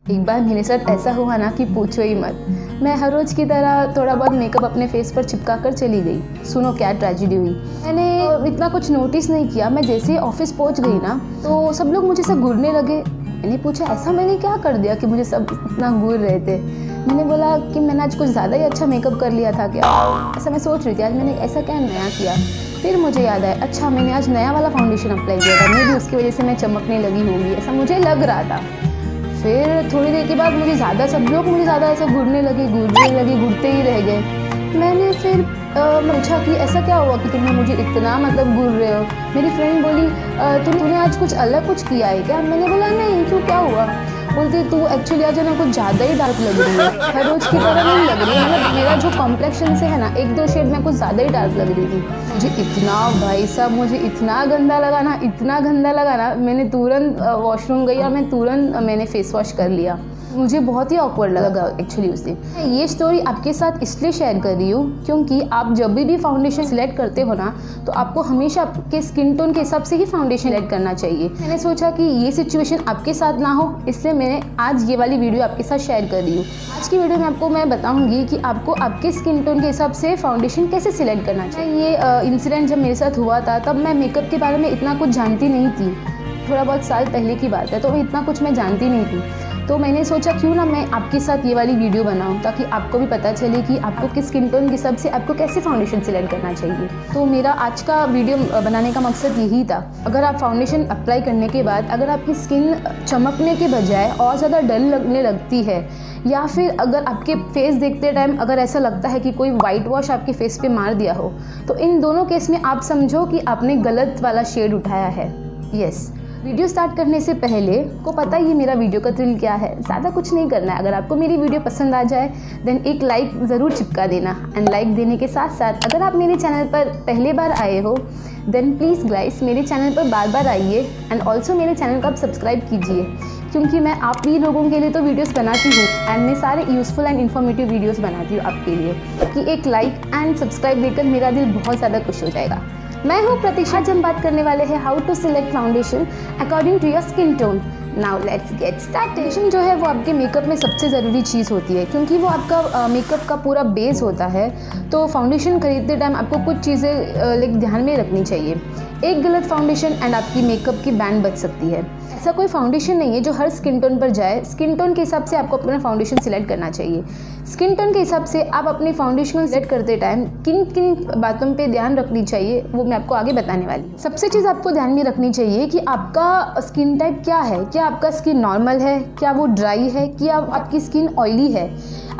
एक बार मेरे साथ ऐसा हुआ ना कि पूछो ही मत। मैं हर रोज़ की तरह थोड़ा बहुत मेकअप अपने फेस पर चिपका कर चली गई। सुनो क्या ट्रेजेडी हुई। मैंने इतना कुछ नोटिस नहीं किया। मैं जैसे ही ऑफिस पहुंच गई ना तो सब लोग मुझे सब घूरने लगे। मैंने पूछा ऐसा मैंने क्या कर दिया कि मुझे सब इतना घूर रहे थे। मैंने बोला कि मैंने आज कुछ ज़्यादा ही अच्छा मेकअप कर लिया था क्या। ऐसा मैं सोच रही थी आज मैंने ऐसा क्या नया किया। फिर मुझे याद आया अच्छा मैंने आज नया वाला फाउंडेशन अप्लाई किया था, मे भी उसकी वजह से मैं चमकने लगी होंगी, ऐसा मुझे लग रहा था। फिर थोड़ी देर के बाद सब लोग मुझे ज़्यादा ऐसा घूरने लगे, घूरते ही रह गए। मैंने फिर पूछा कि ऐसा क्या हुआ कि तुमने मुझे इतना घूर रहे हो। मेरी फ्रेंड बोली तूने आज कुछ अलग कुछ किया है क्या। मैंने बोला नहीं, क्यों क्या हुआ। बोलती तू एक्चुअली आज ना कुछ ज़्यादा ही डार्क लग रही है, हर रोज़ की तरह नहीं लग रही है। मेरा जो कॉम्प्लेक्शन से है ना 1-2 शेड में कुछ ज़्यादा ही डार्क लग रही थी। मुझे इतना गंदा लगा ना मैंने तुरंत वॉशरूम गई और मैंने फेस वॉश कर लिया। मुझे बहुत ही ऑकवर्ड लगा एक्चुअली उस दिन। मैं ये स्टोरी आपके साथ इसलिए शेयर कर रही हूँ क्योंकि आप जब भी फाउंडेशन सिलेक्ट करते हो ना तो आपको हमेशा आपके स्किन टोन के हिसाब से ही फाउंडेशन सिलेक्ट करना चाहिए। मैंने सोचा कि ये सिचुएशन आपके साथ ना हो, इसलिए मैंने आज ये वाली वीडियो आपके साथ शेयर कर रही हूँ। आज की वीडियो में आपको मैं बताऊँगी कि आपको आपके स्किन टोन के हिसाब से फाउंडेशन कैसे सिलेक्ट करना चाहिए। ये इंसिडेंट जब मेरे साथ हुआ था तब मैं मेकअप के बारे में इतना कुछ जानती नहीं थी। थोड़ा बहुत साल पहले की बात है, तो इतना कुछ मैं जानती नहीं थी। तो मैंने सोचा क्यों ना मैं आपके साथ ये वाली वीडियो बनाऊं ताकि आपको भी पता चले कि आपको किस स्किन टोन के हिसाब से आपको कैसे फाउंडेशन सिलेक्ट करना चाहिए। तो मेरा आज का वीडियो बनाने का मकसद यही था। अगर आप फाउंडेशन अप्लाई करने के बाद अगर आपकी स्किन चमकने के बजाय और ज़्यादा डल लगने लगती है या फिर अगर आपके फेस देखते टाइम अगर ऐसा लगता है कि कोई वाइट वॉश आपके फेस पे मार दिया हो, तो इन दोनों केस में आप समझो कि आपने गलत वाला शेड उठाया है। यस। वीडियो स्टार्ट करने से पहले को पता ही मेरा वीडियो का थ्रिल क्या है, ज़्यादा कुछ नहीं करना है। अगर आपको मेरी वीडियो पसंद आ जाए देन एक लाइक ज़रूर चिपका देना। एंड लाइक देने के साथ साथ अगर आप मेरे चैनल पर पहले बार आए हो देन प्लीज़ गाइस मेरे चैनल पर बार बार आइए एंड ऑल्सो मेरे चैनल को आप सब्सक्राइब कीजिए क्योंकि मैं आप ही लोगों के लिए तो वीडियोस बनाती हूँ एंड मैं सारे यूज़फुल एंड इन्फॉर्मेटिव वीडियोस बनाती हूँ आपके लिए। कि एक लाइक एंड सब्सक्राइब देकर मेरा दिल बहुत ज़्यादा खुश हो जाएगा। मैं हूँ प्रतीक्षा। आज हम बात करने वाले हैं how to select foundation according to your skin tone. Now let's get started. Foundation जो है वो आपके मेकअप में सबसे ज़रूरी चीज़ होती है क्योंकि वो आपका मेकअप का पूरा बेस होता है। तो फाउंडेशन खरीदते टाइम आपको कुछ चीज़ें ध्यान में रखनी चाहिए। एक गलत फाउंडेशन एंड आपकी मेकअप की बैंड बच सकती है। ऐसा कोई फाउंडेशन नहीं है जो हर स्किन टोन पर जाए। स्किन टोन के हिसाब से आपको अपना फाउंडेशन सिलेक्ट करना चाहिए। स्किन टोन के हिसाब से आप अपनी फाउंडेशन सेलेक्ट करते टाइम किन किन बातों पे ध्यान रखनी चाहिए वो मैं आपको आगे बताने वाली हूँ। सबसे चीज़ आपको ध्यान में रखनी चाहिए कि आपका स्किन टाइप क्या है। क्या आपका स्किन नॉर्मल है, क्या वो ड्राई है, क्या आपकी स्किन ऑयली है।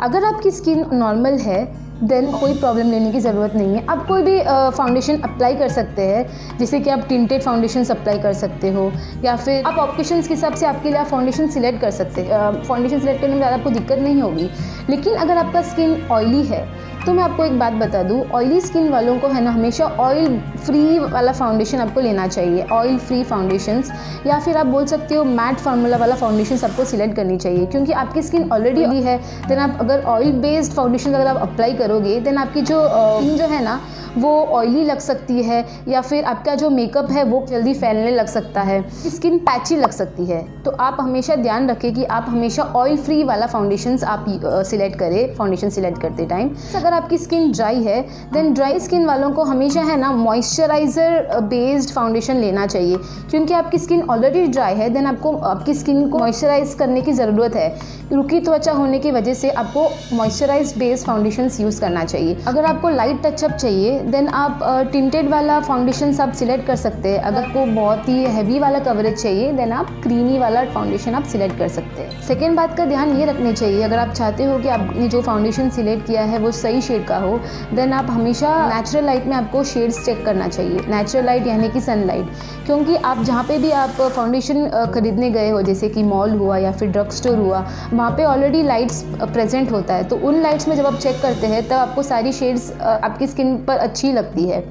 अगर आपकी स्किन नॉर्मल है देन कोई प्रॉब्लम लेने की ज़रूरत नहीं है। आप कोई भी फाउंडेशन अप्लाई कर सकते हैं, जैसे कि आप टिंटेड फाउंडेशन अप्लाई कर सकते हो या फिर आप ऑप्शंस के हिसाब से आपके लिए आप फाउंडेशन सिलेक्ट कर सकते हैं। फाउंडेशन सिलेक्ट करने में ज़्यादा आपको दिक्कत नहीं होगी। लेकिन अगर आपका स्किन ऑयली है तो मैं आपको एक बात बता दूं, ऑयली स्किन वालों को है ना हमेशा ऑयल फ्री वाला फाउंडेशन आपको लेना चाहिए। ऑयल फ्री फाउंडेशंस या फिर आप बोल सकते हो मैट फार्मूला वाला फाउंडेशन आपको सिलेक्ट करनी चाहिए क्योंकि आपकी स्किन ऑलरेडी ऑयली है। देन आप अगर ऑयल बेस्ड फाउंडेशन अगर आप अप्लाई करोगे देन आपकी जो स्किन जो है ना वो ऑयली लग सकती है या फिर आपका जो मेकअप है वो जल्दी फैलने लग सकता है, स्किन पैची लग सकती है। तो आप हमेशा ध्यान रखें कि आप हमेशा ऑयल फ्री वाला फाउंडेशंस आप सिलेक्ट करें फाउंडेशन सिलेक्ट करते टाइम। अगर आपकी स्किन ड्राई है देन ड्राई स्किन वालों को हमेशा है ना मॉइस्चराइज़र बेस्ड फाउंडेशन लेना चाहिए क्योंकि आपकी स्किन ऑलरेडी ड्राई है। देन आपको आपकी स्किन को मॉइस्चराइज करने की ज़रूरत है। रुकी त्वचा होने की वजह से आपको मॉइस्चराइज बेस्ड फाउंडेशंस यूज़ करना चाहिए। अगर आपको लाइट टचअप चाहिए देन आप टिंटेड वाला फाउंडेशन आप सिलेक्ट कर सकते हैं। अगर आपको बहुत ही हैवी वाला कवरेज चाहिए देन आप क्रीमी वाला फाउंडेशन आप सिलेक्ट कर सकते हैं। सेकेंड बात का ध्यान ये रखनी चाहिए, अगर आप चाहते हो कि आपने जो फाउंडेशन सिलेक्ट किया है वो सही शेड का हो देन आप हमेशा नेचुरल लाइट में आपको शेड्स चेक करना चाहिए। नेचुरल लाइट यानी कि सनलाइट, क्योंकि आप जहाँ पे भी आप फाउंडेशन खरीदने गए हो जैसे कि मॉल हुआ या फिर ड्रग स्टोर हुआ, वहाँ पे ऑलरेडी लाइट्स प्रेजेंट होता है। तो उन लाइट्स में जब आप चेक करते हैं तब आपको सारी शेड्स आपकी स्किन पर अच्छी लगती है।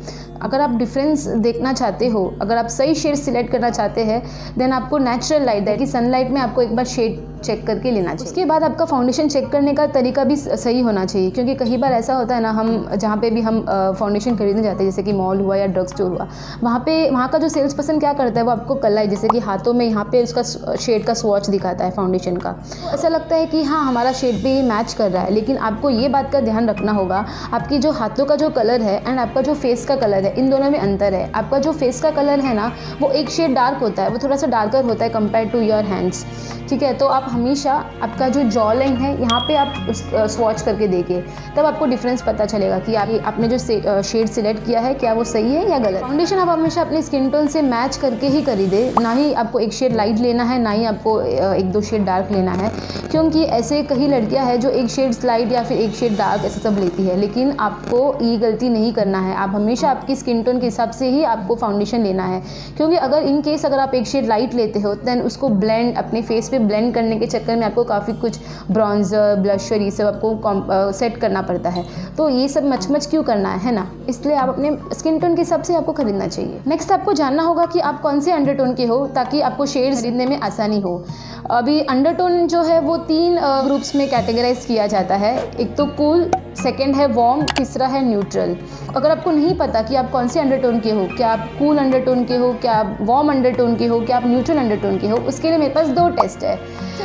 अगर आप डिफरेंस देखना चाहते हो, अगर आप सही शेड सिलेक्ट करना चाहते हैं देन आपको नेचुरल लाइट कि सनलाइट में आपको एक बार शेड चेक करके लेना चाहिए। उसके बाद आपका फाउंडेशन चेक करने का तरीका भी सही होना चाहिए, क्योंकि कई बार ऐसा होता है ना, हम जहाँ पे भी हम फाउंडेशन खरीदने जाते हैं, जैसे कि मॉल हुआ या ड्रग स्टोर हुआ, वहाँ का जो सेल्स पर्सन क्या करता है, वो आपको कलाई, जैसे कि हाथों में यहाँ पे उसका शेड का स्वॉच दिखाता है फाउंडेशन का। ऐसा लगता है कि हाँ हमारा शेड पे ये मैच कर रहा है, लेकिन आपको ये बात का ध्यान रखना होगा, आपकी जो हाथों का जो कलर है एंड आपका जो फेस का कलर है, इन दोनों में अंतर है। आपका जो फेस का कलर है ना, वो एक शेड डार्क होता है, वो थोड़ा सा डार्कर होता है कंपेयर टू योर हैंड्स, ठीक है। तो आप हमेशा आपका जो जॉ लाइन है यहाँ पे आप स्वॉच करके देखिए, तब आपको डिफरेंस पता चलेगा कि आपने जो शेड सिलेक्ट किया है क्या वो सही है या गलत। फाउंडेशन आप हमेशा अपने स्किन टोन से मैच करके ही खरीदे, ना ही आपको एक शेड लाइट लेना है, ना ही आपको एक दो शेड डार्क लेना है, क्योंकि ऐसे कई लड़कियां हैं जो एक शेड लाइट या फिर एक शेड डार्क ऐसा सब लेती है, लेकिन आपको ये गलती नहीं करना है। आप हमेशा आपकी स्किन टोन के हिसाब से ही आपको फाउंडेशन लेना है, क्योंकि अगर इन केस अगर आप एक शेड लाइट लेते हो दैन उसको ब्लेंड अपने फेस पे ब्लेंड करने के चक्कर में आपको काफ़ी कुछ ब्रॉन्जर, ब्लशर, ये सब आपको सेट करना पड़ता है। तो ये सब मच क्यों करना है ना, इसलिए आप अपने स्किन टोन के हिसाब से आपको खरीदना चाहिए। नेक्स्ट आपको जानना होगा कि आप कौन से अंडरटोन के हो, ताकि आपको शेड्स खरीदने में आसानी हो। अभी अंडरटोन जो है वो 3 ग्रुप्स में कैटेगराइज किया जाता है। एक तो कूल, सेकेंड है वार्म, तीसरा है न्यूट्रल। अगर आपको नहीं पता कि आप कौन से अंडरटोन के हो, क्या आप कूल अंडरटोन के हो, क्या आप वार्म अंडरटोन के हो, क्या आप न्यूट्रल अंडरटोन के हो, उसके लिए मेरे पास 2 टेस्ट है।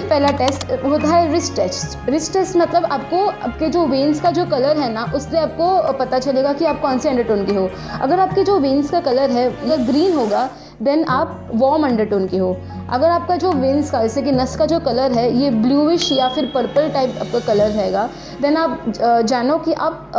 पहला टेस्ट होता है रिस्ट टेस्ट। रिस्ट टेस्ट मतलब आपको आपके जो वेन्स का जो कलर है ना, उससे आपको पता चलेगा कि आप कौन से अंडरटोन के हो। अगर आपके जो वेन्स का कलर है अगर ग्रीन होगा देन आप वार्म अंडरटोन के हो। अगर आपका जो वेन्स का, जैसे कि नस का जो कलर है ये ब्लूइश या फिर पर्पल टाइप आपका कलर रहेगा, देन आप जानो कि आप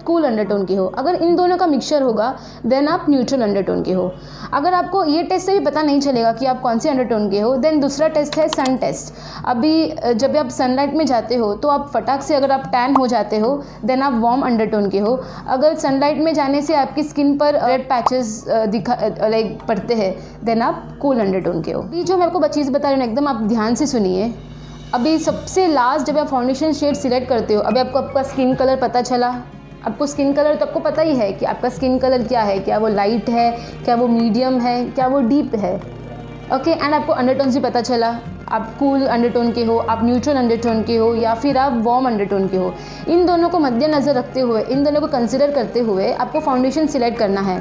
कूल अंडरटोन के हो। अगर इन दोनों का मिक्सचर होगा देन आप न्यूट्रल अंडरटोन के हो। अगर आपको ये टेस्ट से भी पता नहीं चलेगा कि आप कौन से अंडरटोन के हो, देन दूसरा टेस्ट है सन टेस्ट। अभी जब आप सनलाइट में जाते हो तो आप फटाक से अगर आप टैन हो जाते हो देन आप वार्म अंडरटोन के हो। अगर सनलाइट में जाने से आपकी स्किन पर रेड पैचेस लाइक पड़ते हैं देन आप कूल अंडरटोन के हो। ये जो मैं आपको चीज़ बता रही हूँ एकदम आप ध्यान से सुनिए। अभी सबसे लास्ट जब आप फाउंडेशन शेड सिलेक्ट करते हो, अभी आपको आपका स्किन कलर पता चला। आपको स्किन कलर तो आपको पता ही है कि आपका स्किन कलर क्या है, क्या वो लाइट है, क्या वो मीडियम है, क्या वो डीप है, ओके। एंड आपको अंडरटोन भी पता चला, आप कूल अंडरटोन के हो, आप न्यूट्रल अंडरटोन के हो या फिर आप वार्म अंडरटोन के हो। इन दोनों को मद्देनज़र रखते हुए, इन दोनों को कंसिडर करते हुए आपको फाउंडेशन सिलेक्ट करना है।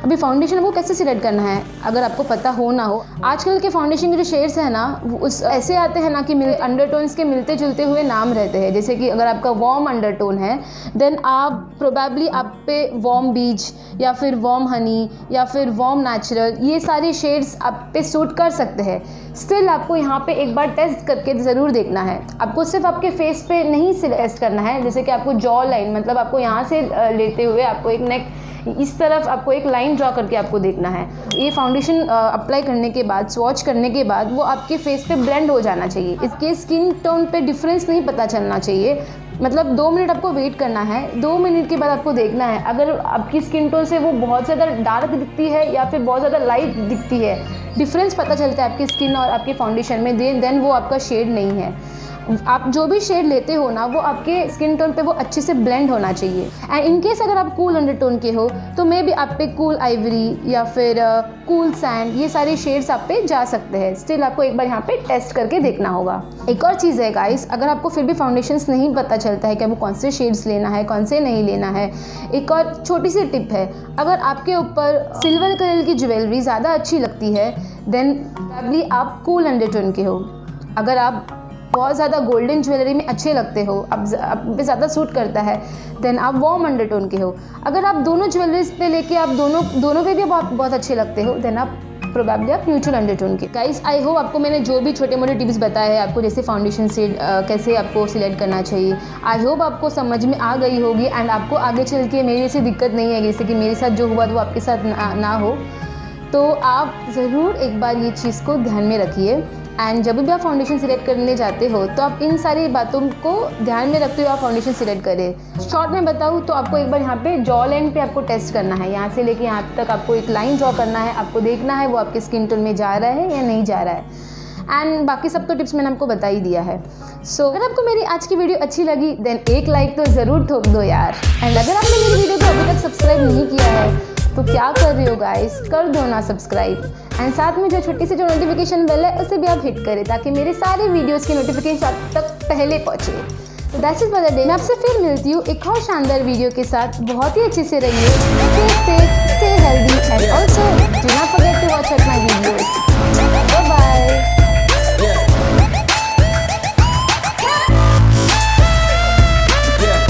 अभी फाउंडेशन आपको कैसे सिलेक्ट करना है अगर आपको पता हो ना हो, आजकल के फाउंडेशन के जो शेड्स हैं ना वो ऐसे आते हैं ना कि अंडरटोन्स के मिलते जुलते हुए नाम रहते हैं। जैसे कि अगर आपका वार्म अंडरटोन है देन आप प्रोबेबली आप पे वार्म बीच या फिर वार्म हनी या फिर वार्म नेचुरल, ये सारे शेड्स आप पे सूट कर सकते हैं। स्टिल आपको यहाँ पे एक बार टेस्ट करके ज़रूर देखना है। आपको सिर्फ आपके फेस पे नहीं सिलेक्ट करना है, जैसे कि आपको जॉ लाइन, मतलब आपको यहाँ से लेते हुए आपको एक नेक इस तरफ आपको एक लाइन ड्रॉ करके आपको देखना है। ये फाउंडेशन अप्लाई करने के बाद, स्वॉच करने के बाद वो आपके फेस पे ब्लेंड हो जाना चाहिए। इसके स्किन टोन पे डिफरेंस नहीं पता चलना चाहिए। मतलब 2 मिनट आपको वेट करना है, 2 मिनट के बाद आपको देखना है अगर आपकी स्किन टोन से वो बहुत ज़्यादा डार्क दिखती है या फिर बहुत ज़्यादा लाइट दिखती है, डिफरेंस पता चलता है आपकी स्किन और आपके फाउंडेशन में, देन वो आपका शेड नहीं है। आप जो भी शेड लेते हो ना वो आपके स्किन टोन पे वो अच्छे से ब्लेंड होना चाहिए। एंड इनकेस अगर आप कूल अंडरटोन के हो तो मे बी आप पे कूल आइवरी या फिर कूल सैंड, ये सारे शेड्स आप पे जा सकते हैं। स्टिल आपको एक बार यहाँ पे टेस्ट करके देखना होगा। एक और चीज़ है गाइस, अगर आपको फिर भी फाउंडेशंस नहीं पता चलता है कि आपको कौन से शेड्स लेना है, कौन से नहीं लेना है, एक और छोटी सी टिप है, अगर आपके ऊपर सिल्वर कलर की ज्वेलरी ज़्यादा अच्छी लगती है देन प्रोबेबली आप कूल अंडरटोन के हो। अगर आप बहुत ज़्यादा गोल्डन ज्वेलरी में अच्छे लगते हो, आप पे ज़्यादा सूट करता है, देन आप वार्म अंडरटोन के हो। अगर आप दोनों ज्वेलरीज पे लेके आप दोनों पे भी आप बहुत अच्छे लगते हो देन आप प्रोबेबली आप न्यूट्रल अंडरटोन के। गाइस आई होप आपको मैंने जो भी छोटे मोटे टिप्स बताए हैं आपको, जैसे फाउंडेशन शेड कैसे आपको सिलेक्ट करना चाहिए, आई होप आपको समझ में आ गई होगी एंड आपको आगे चल के मेरे से दिक्कत नहीं है, जैसे कि मेरे साथ जो हुआ वो आपके साथ ना हो। तो आप ज़रूर एक बार ये चीज़ को ध्यान में रखिए। एंड जब भी आप फाउंडेशन सिलेक्ट करने जाते हो तो आप इन सारी बातों को ध्यान में रखते हुए आप फाउंडेशन सिलेक्ट करें। शॉर्ट में बताऊँ तो आपको एक बार यहाँ पे जॉ लाइन पे आपको टेस्ट करना है, यहाँ से लेके यहाँ तक आपको एक लाइन ड्रॉ करना है, आपको देखना है वो आपके स्किन टोन में जा रहा है या नहीं जा रहा है। एंड बाकी सब तो टिप्स मैंने आपको बता ही दिया है। सो अगर आपको मेरी आज की वीडियो अच्छी लगी देन एक लाइक तो ज़रूर ठोक दो यार। एंड अगर आपने मेरी वीडियो को अभी तक सब्सक्राइब नहीं किया है तो क्या कर रही हो गाइस, कर दो ना सब्सक्राइब एंड साथ में जो छोटी सी जो नोटिफिकेशन बेल है उसे भी आप हिट करें ताकि मेरे सारे वीडियोस की नोटिफिकेशन आप तक पहले पहुंचे। तो that's it for the day. मैं आपसे फिर मिलती हूँ एक और शानदार वीडियो के साथ। बहुत ही अच्छे से रहिए, stay safe, stay healthy and also do not forget to watch my video.